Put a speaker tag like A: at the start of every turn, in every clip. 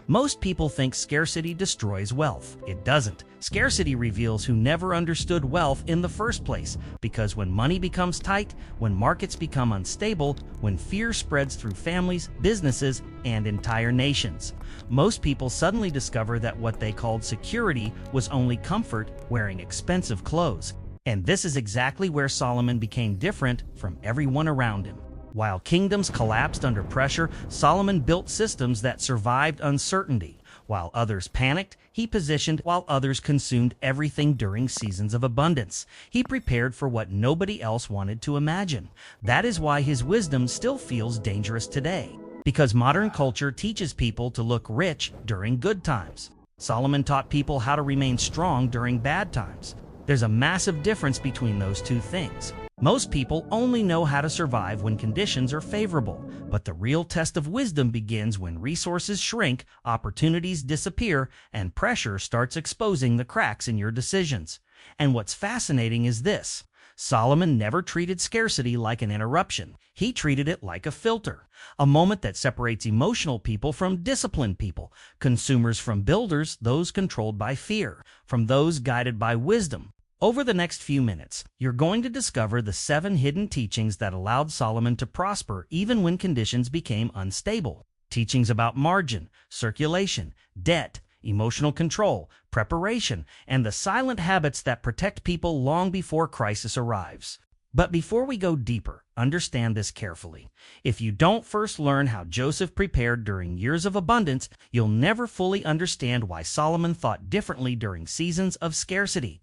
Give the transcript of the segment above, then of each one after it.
A: Most people think scarcity destroys wealth. It doesn't. Scarcity reveals who never understood wealth in the first place, because when money becomes tight, when markets become unstable, when fear spreads through families, businesses, and entire nations, most people suddenly discover that what they called security was only comfort, wearing expensive clothes. And this is exactly where Solomon became different from everyone around him. While kingdoms collapsed under pressure, Solomon built systems that survived uncertainty. While others panicked, he positioned. While others consumed everything during seasons of abundance, he prepared for what nobody else wanted to imagine. That is why his wisdom still feels dangerous today. Because modern culture teaches people to look rich during good times, Solomon taught people how to remain strong during bad times. There's a massive difference between those two things. Most people only know how to survive when conditions are favorable, but the real test of wisdom begins when resources shrink, opportunities disappear, and pressure starts exposing the cracks in your decisions. And what's fascinating is this: Solomon never treated scarcity like an interruption. He treated it like a filter, a moment that separates emotional people from disciplined people, consumers from builders, those controlled by fear, from those guided by wisdom. Over the next few minutes, you're going to discover the 7 hidden teachings that allowed Solomon to prosper even when conditions became unstable. Teachings about margin, circulation, debt, emotional control, preparation, and the silent habits that protect people long before crisis arrives. But before we go deeper, understand this carefully. If you don't first learn how Joseph prepared during years of abundance, you'll never fully understand why Solomon thought differently during seasons of scarcity.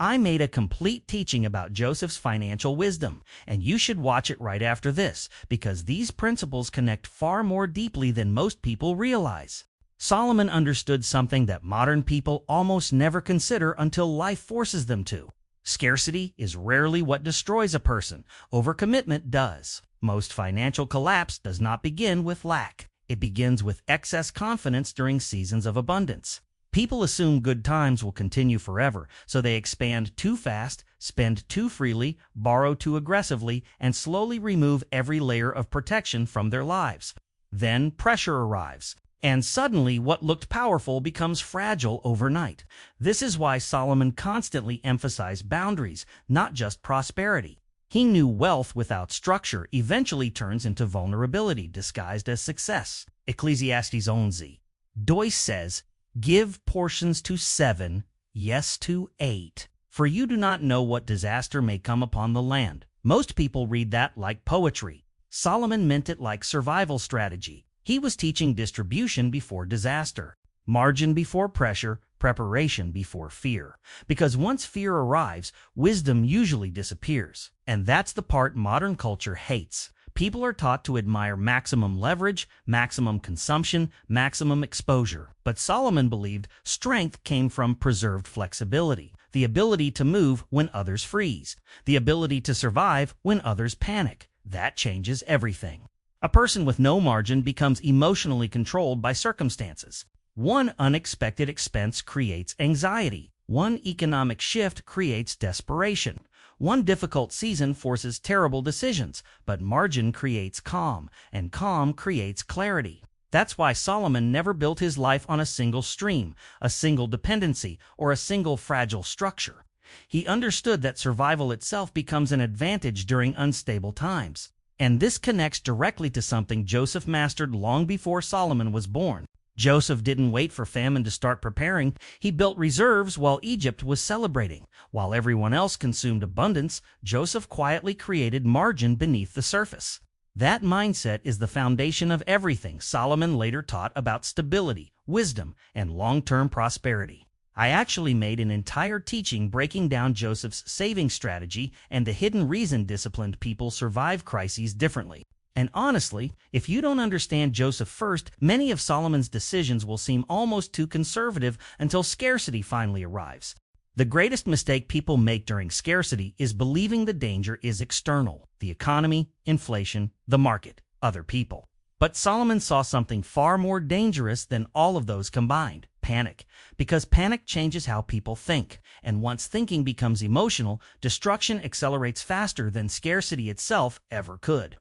A: I made a complete teaching about Joseph's financial wisdom, and you should watch it right after this, because these principles connect far more deeply than most people realize. Solomon understood something that modern people almost never consider until life forces them to. Scarcity is rarely what destroys a person. Overcommitment does. Most financial collapse does not begin with lack. It begins with excess confidence during seasons of abundance. People assume good times will continue forever, so they expand too fast, spend too freely, borrow too aggressively, and slowly remove every layer of protection from their lives. Then pressure arrives, and suddenly what looked powerful becomes fragile overnight. This is why Solomon constantly emphasized boundaries, not just prosperity. He knew wealth without structure eventually turns into vulnerability disguised as success. Ecclesiastes 11:2 says, "Give portions to 7, yes to 8. For you do not know what disaster may come upon the land." Most people read that like poetry. Solomon meant it like survival strategy. He was teaching distribution before disaster, margin before pressure, preparation before fear. Because once fear arrives, wisdom usually disappears. And that's the part modern culture hates. People are taught to admire maximum leverage, maximum consumption, maximum exposure. But Solomon believed strength came from preserved flexibility, the ability to move when others freeze, the ability to survive when others panic. That changes everything. A person with no margin becomes emotionally controlled by circumstances. One unexpected expense creates anxiety. One economic shift creates desperation. One difficult season forces terrible decisions, but margin creates calm, and calm creates clarity. That's why Solomon never built his life on a single stream, a single dependency, or a single fragile structure. He understood that survival itself becomes an advantage during unstable times. And this connects directly to something Joseph mastered long before Solomon was born. Joseph didn't wait for famine to start preparing. He built reserves while Egypt was celebrating. While everyone else consumed abundance, Joseph quietly created margin beneath the surface. That mindset is the foundation of everything Solomon later taught about stability, wisdom, and long-term prosperity. I actually made an entire teaching breaking down Joseph's saving strategy and the hidden reason disciplined people survive crises differently. And honestly, if you don't understand Joseph first, many of Solomon's decisions will seem almost too conservative until scarcity finally arrives. The greatest mistake people make during scarcity is believing the danger is external: the economy, inflation, the market, other people. But Solomon saw something far more dangerous than all of those combined: panic. Because panic changes how people think, and once thinking becomes emotional, destruction accelerates faster than scarcity itself ever could.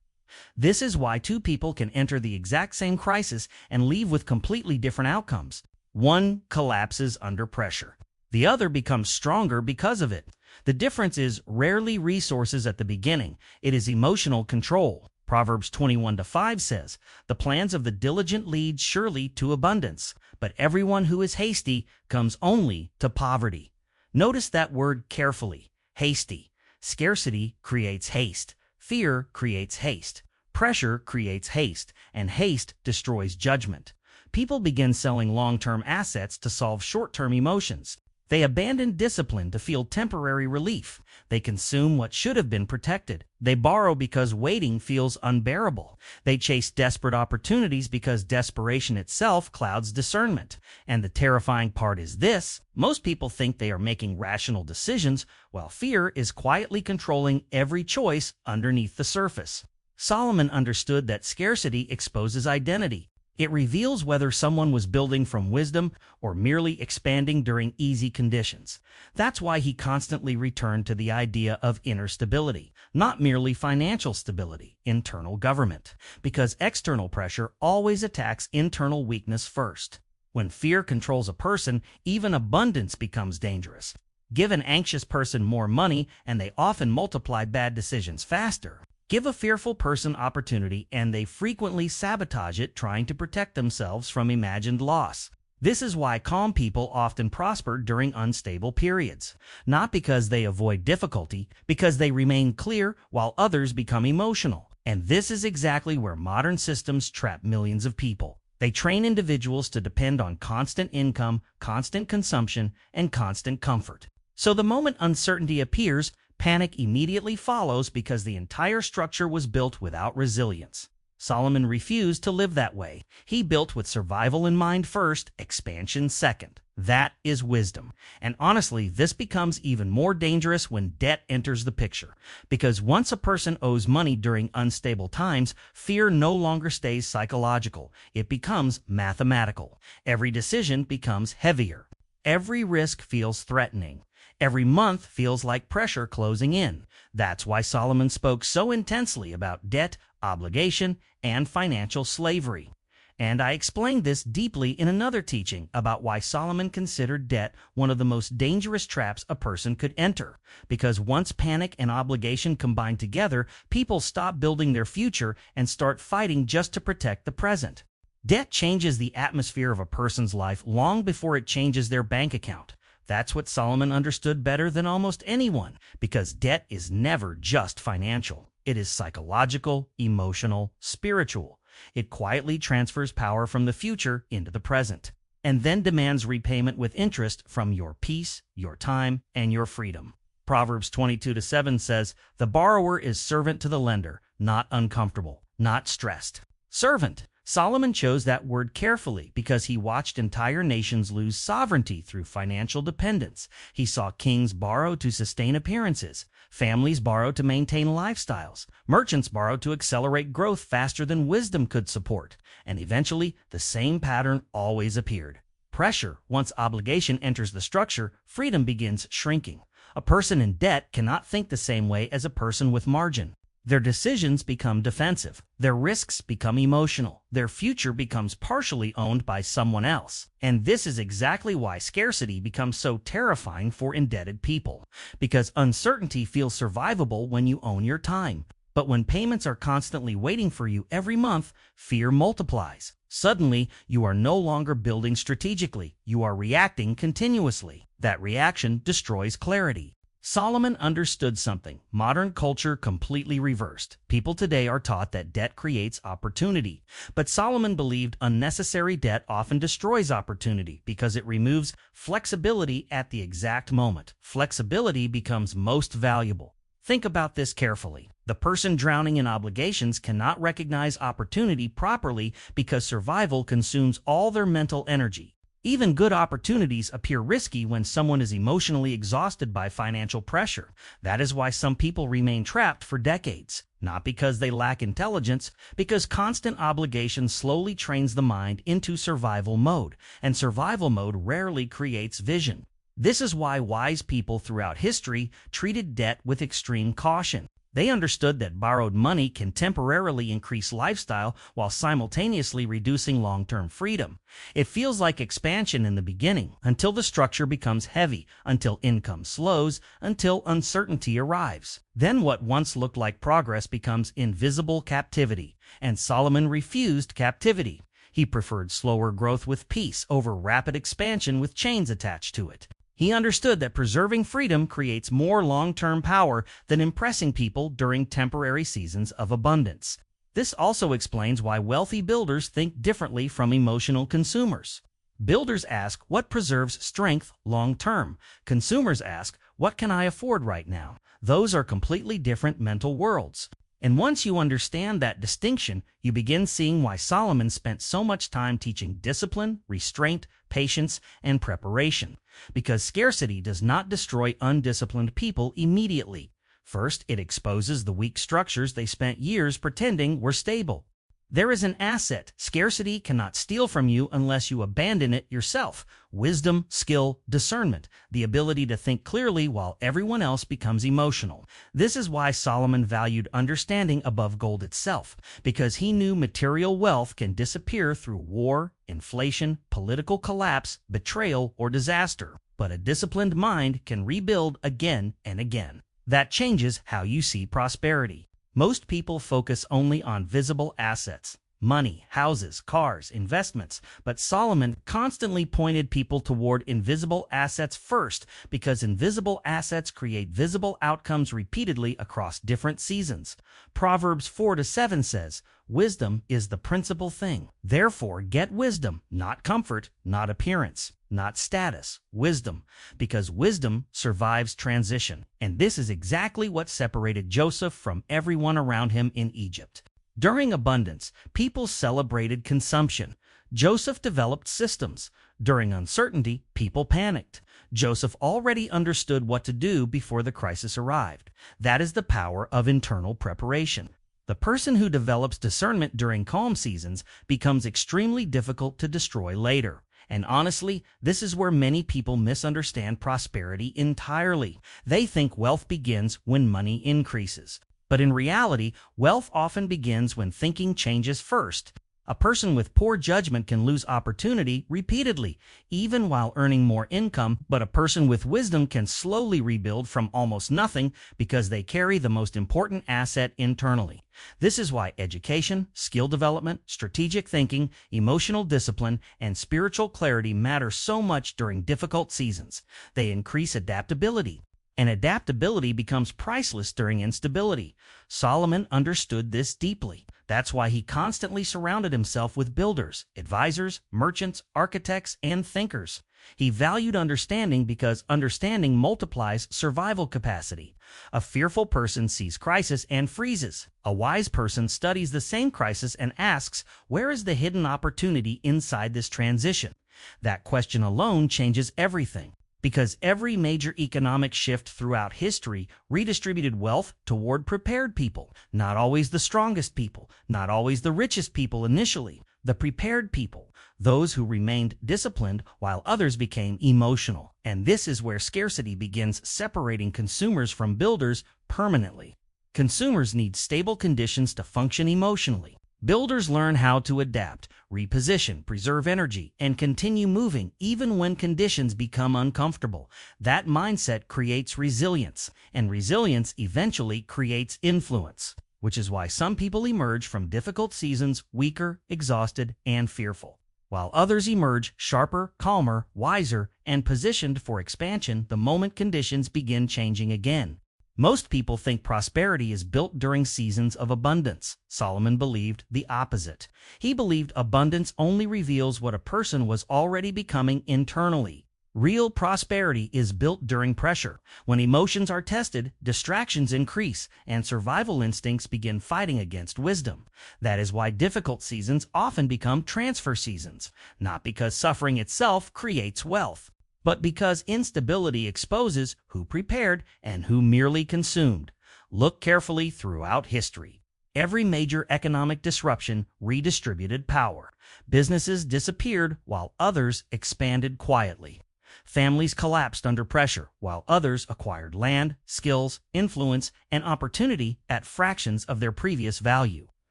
A: This is why two people can enter the exact same crisis and leave with completely different outcomes. One collapses under pressure. The other becomes stronger because of it. The difference is rarely resources at the beginning. It is emotional control. Proverbs 21:5 says, "The plans of the diligent lead surely to abundance, but everyone who is hasty comes only to poverty." Notice that word carefully. Hasty. Scarcity creates haste. Fear creates haste. Pressure creates haste, and haste destroys judgment. People begin selling long-term assets to solve short-term emotions. They abandon discipline to feel temporary relief. They consume what should have been protected. They borrow because waiting feels unbearable. They chase desperate opportunities because desperation itself clouds discernment. And the terrifying part is this: most people think they are making rational decisions, while fear is quietly controlling every choice underneath the surface. Solomon understood that scarcity exposes identity. It reveals whether someone was building from wisdom or merely expanding during easy conditions. That's why he constantly returned to the idea of inner stability, not merely financial stability, internal government, because external pressure always attacks internal weakness first. When fear controls a person, even abundance becomes dangerous. Give an anxious person more money, and they often multiply bad decisions faster. Give a fearful person opportunity, and they frequently sabotage it, trying to protect themselves from imagined loss. This is why calm people often prosper during unstable periods. Not because they avoid difficulty, because they remain clear while others become emotional. And this is exactly where modern systems trap millions of people. They train individuals to depend on constant income, constant consumption, and constant comfort. So the moment uncertainty appears, panic immediately follows because the entire structure was built without resilience. Solomon refused to live that way. He built with survival in mind first, expansion second. That is wisdom. And honestly, this becomes even more dangerous when debt enters the picture. Because once a person owes money during unstable times, fear no longer stays psychological. It becomes mathematical. Every decision becomes heavier. Every risk feels threatening. Every month feels like pressure closing in. That's why Solomon spoke so intensely about debt, obligation, and financial slavery. And I explained this deeply in another teaching about why Solomon considered debt one of the most dangerous traps a person could enter. Because once panic and obligation combine together, people stop building their future and start fighting just to protect the present. Debt changes the atmosphere of a person's life long before it changes their bank account. That's what Solomon understood better than almost anyone, because debt is never just financial. It is psychological, emotional, spiritual. It quietly transfers power from the future into the present, and then demands repayment with interest from your peace, your time, and your freedom. Proverbs 22:7 says, "The borrower is servant to the lender, not uncomfortable, not stressed." Servant. Solomon chose that word carefully because he watched entire nations lose sovereignty through financial dependence. He saw kings borrow to sustain appearances, families borrow to maintain lifestyles, merchants borrow to accelerate growth faster than wisdom could support, and eventually the same pattern always appeared. Pressure. Once obligation enters the structure, freedom begins shrinking. A person in debt cannot think the same way as a person with margin. Their decisions become defensive. Their risks become emotional. Their future becomes partially owned by someone else. And this is exactly why scarcity becomes so terrifying for indebted people. Because uncertainty feels survivable when you own your time. But when payments are constantly waiting for you every month, fear multiplies. Suddenly, you are no longer building strategically. You are reacting continuously. That reaction destroys clarity. Solomon understood something. Modern culture completely reversed. People today are taught that debt creates opportunity. But Solomon believed unnecessary debt often destroys opportunity because it removes flexibility at the exact moment. Flexibility becomes most valuable. Think about this carefully. The person drowning in obligations cannot recognize opportunity properly because survival consumes all their mental energy. Even good opportunities appear risky when someone is emotionally exhausted by financial pressure. That is why some people remain trapped for decades. Not because they lack intelligence, because constant obligation slowly trains the mind into survival mode, and survival mode rarely creates vision. This is why wise people throughout history treated debt with extreme caution. They understood that borrowed money can temporarily increase lifestyle while simultaneously reducing long-term freedom. It feels like expansion in the beginning, until the structure becomes heavy, until income slows, until uncertainty arrives. Then what once looked like progress becomes invisible captivity, and Solomon refused captivity. He preferred slower growth with peace over rapid expansion with chains attached to it. He understood that preserving freedom creates more long-term power than impressing people during temporary seasons of abundance. This also explains why wealthy builders think differently from emotional consumers. Builders ask, what preserves strength long-term? Consumers ask, what can I afford right now? Those are completely different mental worlds. And once you understand that distinction, you begin seeing why Solomon spent so much time teaching discipline, restraint, patience, and preparation. Because scarcity does not destroy undisciplined people immediately. First, it exposes the weak structures they spent years pretending were stable. There is an asset scarcity cannot steal from you unless you abandon it yourself: wisdom, skill, discernment, the ability to think clearly while everyone else becomes emotional. This is why Solomon valued understanding above gold itself, because he knew material wealth can disappear through war, inflation, political collapse, betrayal, or disaster. But a disciplined mind can rebuild again and again. That changes how you see prosperity. Most people focus only on visible assets, money, houses, cars, investments, but Solomon constantly pointed people toward invisible assets first, because invisible assets create visible outcomes repeatedly across different seasons. Proverbs 4:7 says, "Wisdom is the principal thing. Therefore get wisdom, not comfort, not appearance, not status, wisdom, because wisdom survives transition." And this is exactly what separated Joseph from everyone around him in Egypt. During abundance, people celebrated consumption. Joseph developed systems. During uncertainty, people panicked. Joseph already understood what to do before the crisis arrived. That is the power of internal preparation. The person who develops discernment during calm seasons becomes extremely difficult to destroy later. And honestly, this is where many people misunderstand prosperity entirely. They think wealth begins when money increases. But in reality, wealth often begins when thinking changes first. A person with poor judgment can lose opportunity repeatedly, even while earning more income, but a person with wisdom can slowly rebuild from almost nothing because they carry the most important asset internally. This is why education, skill development, strategic thinking, emotional discipline, and spiritual clarity matter so much during difficult seasons. They increase adaptability. And adaptability becomes priceless during instability. Solomon understood this deeply. That's why he constantly surrounded himself with builders, advisors, merchants, architects, and thinkers. He valued understanding because understanding multiplies survival capacity. A fearful person sees crisis and freezes. A wise person studies the same crisis and asks, where is the hidden opportunity inside this transition? That question alone changes everything. Because every major economic shift throughout history redistributed wealth toward prepared people. Not always the strongest people, not always the richest people initially. The prepared people, those who remained disciplined while others became emotional. And this is where scarcity begins separating consumers from builders permanently. Consumers need stable conditions to function emotionally. Builders learn how to adapt, reposition, preserve energy, and continue moving even when conditions become uncomfortable. That mindset creates resilience, and resilience eventually creates influence, which is why some people emerge from difficult seasons weaker, exhausted, and fearful, while others emerge sharper, calmer, wiser, and positioned for expansion the moment conditions begin changing again. Most people think prosperity is built during seasons of abundance. Solomon believed the opposite. He believed abundance only reveals what a person was already becoming internally. Real prosperity is built during pressure. When emotions are tested, distractions increase, and survival instincts begin fighting against wisdom. That is why difficult seasons often become transfer seasons, not because suffering itself creates wealth, but because instability exposes who prepared and who merely consumed. Look carefully throughout history. Every major economic disruption redistributed power. Businesses disappeared while others expanded quietly. Families collapsed under pressure, while others acquired land, skills, influence, and opportunity at fractions of their previous value.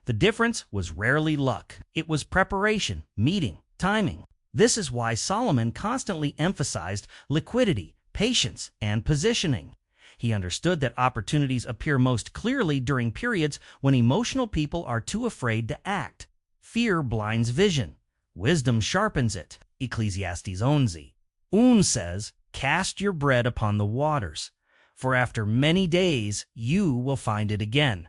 A: The difference was rarely luck. It was preparation, meeting, timing. This is why Solomon constantly emphasized liquidity, patience, and positioning. He understood that opportunities appear most clearly during periods when emotional people are too afraid to act. Fear blinds vision. Wisdom sharpens it. Ecclesiastes 11:1 says, "Cast your bread upon the waters, for after many days you will find it again."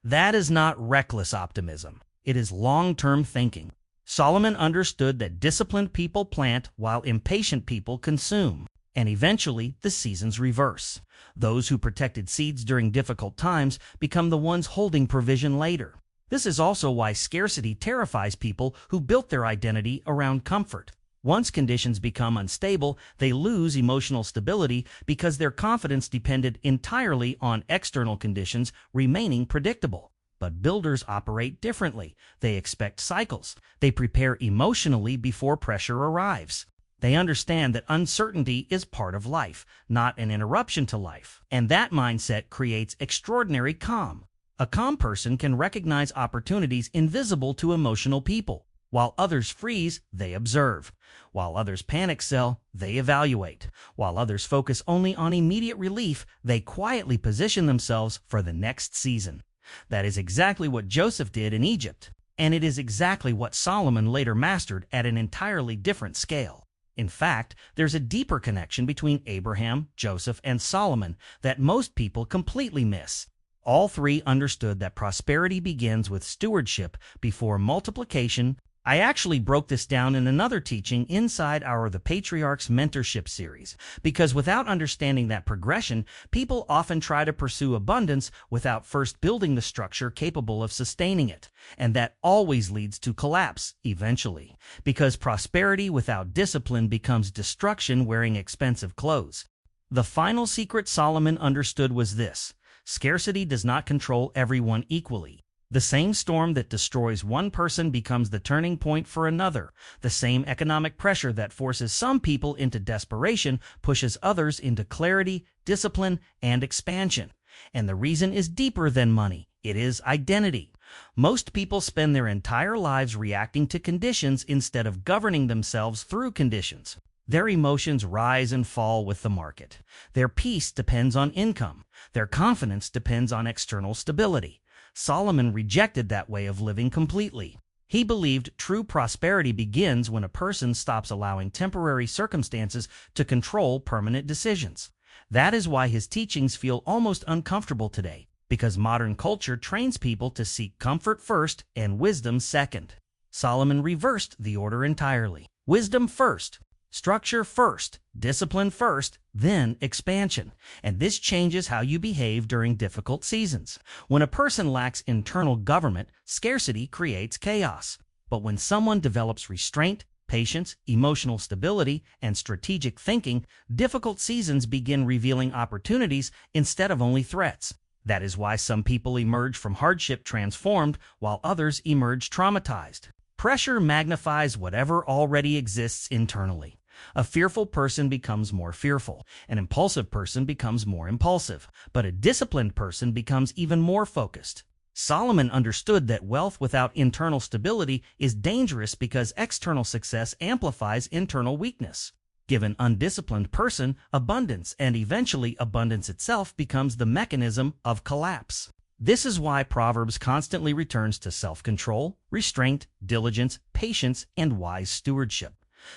A: That is not reckless optimism. It is long-term thinking. Solomon understood that disciplined people plant while impatient people consume, and eventually the seasons reverse. Those who protected seeds during difficult times become the ones holding provision later. This is also why scarcity terrifies people who built their identity around comfort. Once conditions become unstable, they lose emotional stability because their confidence depended entirely on external conditions remaining predictable. But builders operate differently. They expect cycles. They prepare emotionally before pressure arrives. They understand that uncertainty is part of life, not an interruption to life. And that mindset creates extraordinary calm. A calm person can recognize opportunities invisible to emotional people. While others freeze, they observe. While others panic sell, they evaluate. While others focus only on immediate relief, they quietly position themselves for the next season. That is exactly what Joseph did in Egypt, and it is exactly what Solomon later mastered at an entirely different scale. In fact, there's a deeper connection between Abraham, Joseph, and Solomon that most people completely miss. All three understood that prosperity begins with stewardship before multiplication. I actually broke this down in another teaching inside our The Patriarch's Mentorship series, because without understanding that progression, people often try to pursue abundance without first building the structure capable of sustaining it, and that always leads to collapse, eventually, because prosperity without discipline becomes destruction wearing expensive clothes. The final secret Solomon understood was this: scarcity does not control everyone equally. The same storm that destroys one person becomes the turning point for another. The same economic pressure that forces some people into desperation pushes others into clarity, discipline, and expansion. And the reason is deeper than money. It is identity. Most people spend their entire lives reacting to conditions instead of governing themselves through conditions. Their emotions rise and fall with the market. Their peace depends on income. Their confidence depends on external stability. Solomon rejected that way of living completely. He believed true prosperity begins when a person stops allowing temporary circumstances to control permanent decisions. That is why his teachings feel almost uncomfortable today, because modern culture trains people to seek comfort first and wisdom second. Solomon reversed the order entirely. Wisdom first, structure first, discipline first, then expansion. And this changes how you behave during difficult seasons. When a person lacks internal government, scarcity creates chaos. But when someone develops restraint, patience, emotional stability, and strategic thinking, difficult seasons begin revealing opportunities instead of only threats. That is why some people emerge from hardship transformed, while others emerge traumatized. Pressure magnifies whatever already exists internally. A fearful person becomes more fearful. An impulsive person becomes more impulsive. But a disciplined person becomes even more focused. Solomon understood that wealth without internal stability is dangerous because external success amplifies internal weakness. Give an undisciplined person abundance, and eventually abundance itself becomes the mechanism of collapse. This is why Proverbs constantly returns to self-control, restraint, diligence, patience, and wise stewardship.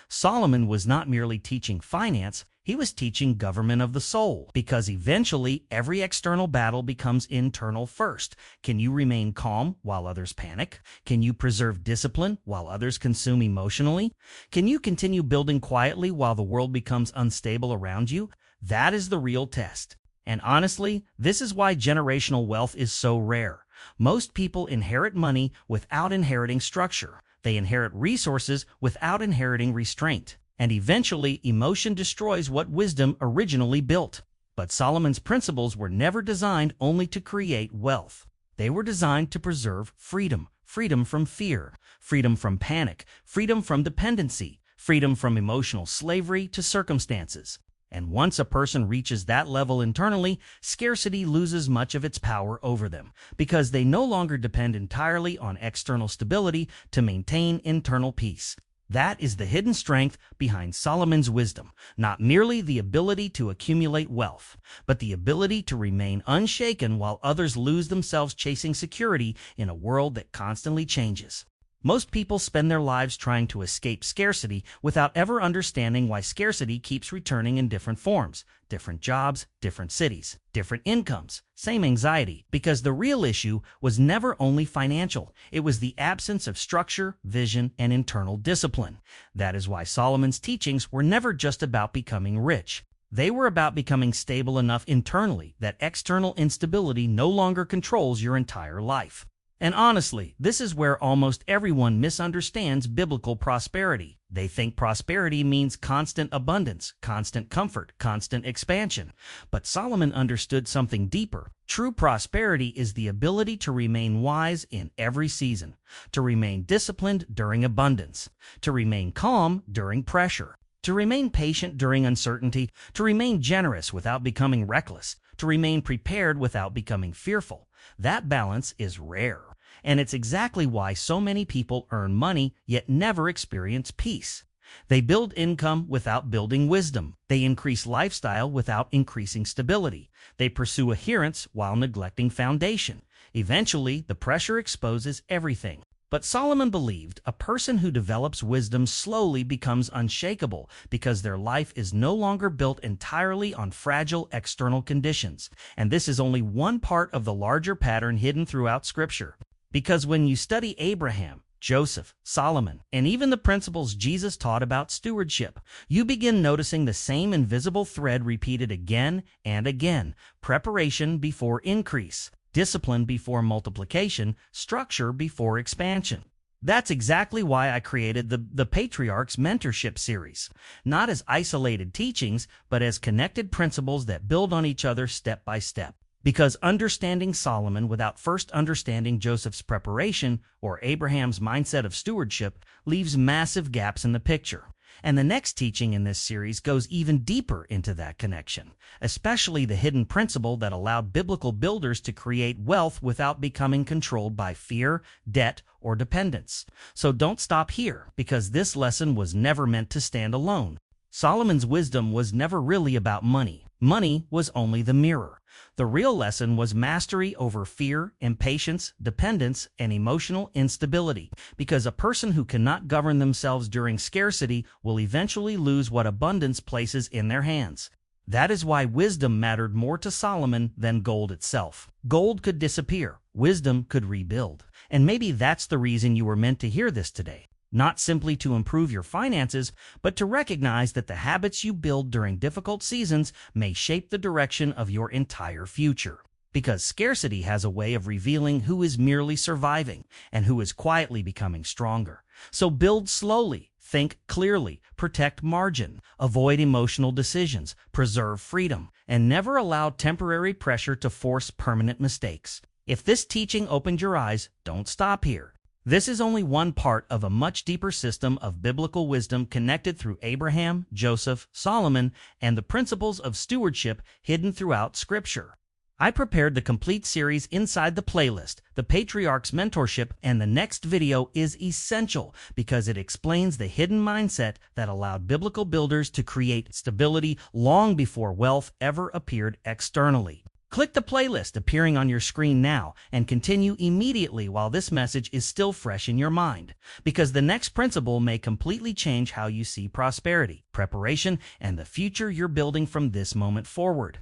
A: Solomon was not merely teaching finance, he was teaching government of the soul, because eventually every external battle becomes internal first. Can you remain calm while others panic? Can you preserve discipline while others consume emotionally? Can you continue building quietly while the world becomes unstable around you? That is the real test. And honestly, this is why generational wealth is so rare. Most people inherit money without inheriting structure. They inherit resources without inheriting restraint. And eventually, emotion destroys what wisdom originally built. But Solomon's principles were never designed only to create wealth. They were designed to preserve freedom. Freedom from fear, freedom from panic, freedom from dependency, freedom from emotional slavery to circumstances. And once a person reaches that level internally, scarcity loses much of its power over them, because they no longer depend entirely on external stability to maintain internal peace. That is the hidden strength behind Solomon's wisdom, not merely the ability to accumulate wealth, but the ability to remain unshaken while others lose themselves chasing security in a world that constantly changes. Most people spend their lives trying to escape scarcity without ever understanding why scarcity keeps returning in different forms, different jobs, different cities, different incomes, same anxiety, because the real issue was never only financial. It was the absence of structure, vision, and internal discipline. That is why Solomon's teachings were never just about becoming rich. They were about becoming stable enough internally that external instability no longer controls your entire life. And honestly, this is where almost everyone misunderstands biblical prosperity. They think prosperity means constant abundance, constant comfort, constant expansion. But Solomon understood something deeper. True prosperity is the ability to remain wise in every season, to remain disciplined during abundance, to remain calm during pressure, to remain patient during uncertainty, to remain generous without becoming reckless, to remain prepared without becoming fearful. That balance is rare. And it's exactly why so many people earn money yet never experience peace. They build income without building wisdom. They increase lifestyle without increasing stability. They pursue adherence while neglecting foundation. Eventually, the pressure exposes everything. But Solomon believed a person who develops wisdom slowly becomes unshakable because their life is no longer built entirely on fragile external conditions. And this is only one part of the larger pattern hidden throughout Scripture. Because when you study Abraham, Joseph, Solomon, and even the principles Jesus taught about stewardship, you begin noticing the same invisible thread repeated again and again: preparation before increase, discipline before multiplication, structure before expansion. That's exactly why I created the Patriarchs Mentorship Series, not as isolated teachings, but as connected principles that build on each other step by step. Because understanding Solomon without first understanding Joseph's preparation or Abraham's mindset of stewardship leaves massive gaps in the picture. And the next teaching in this series goes even deeper into that connection, especially the hidden principle that allowed biblical builders to create wealth without becoming controlled by fear, debt, or dependence. So don't stop here, because this lesson was never meant to stand alone. Solomon's wisdom was never really about money. Money was only the mirror. The real lesson was mastery over fear, impatience, dependence, and emotional instability, because a person who cannot govern themselves during scarcity will eventually lose what abundance places in their hands. That is why wisdom mattered more to Solomon than gold itself. Gold could disappear, wisdom could rebuild. And maybe that's the reason you were meant to hear this today. Not simply to improve your finances, but to recognize that the habits you build during difficult seasons may shape the direction of your entire future. Because scarcity has a way of revealing who is merely surviving and who is quietly becoming stronger. So build slowly, think clearly, protect margin, avoid emotional decisions, preserve freedom, and never allow temporary pressure to force permanent mistakes. If this teaching opened your eyes, don't stop here. This is only one part of a much deeper system of biblical wisdom connected through Abraham, Joseph, Solomon, and the principles of stewardship hidden throughout Scripture. I prepared the complete series inside the playlist, The Patriarchs Mentorship, and the next video is essential because it explains the hidden mindset that allowed biblical builders to create stability long before wealth ever appeared externally. Click the playlist appearing on your screen now and continue immediately while this message is still fresh in your mind, because the next principle may completely change how you see prosperity, preparation, and the future you're building from this moment forward.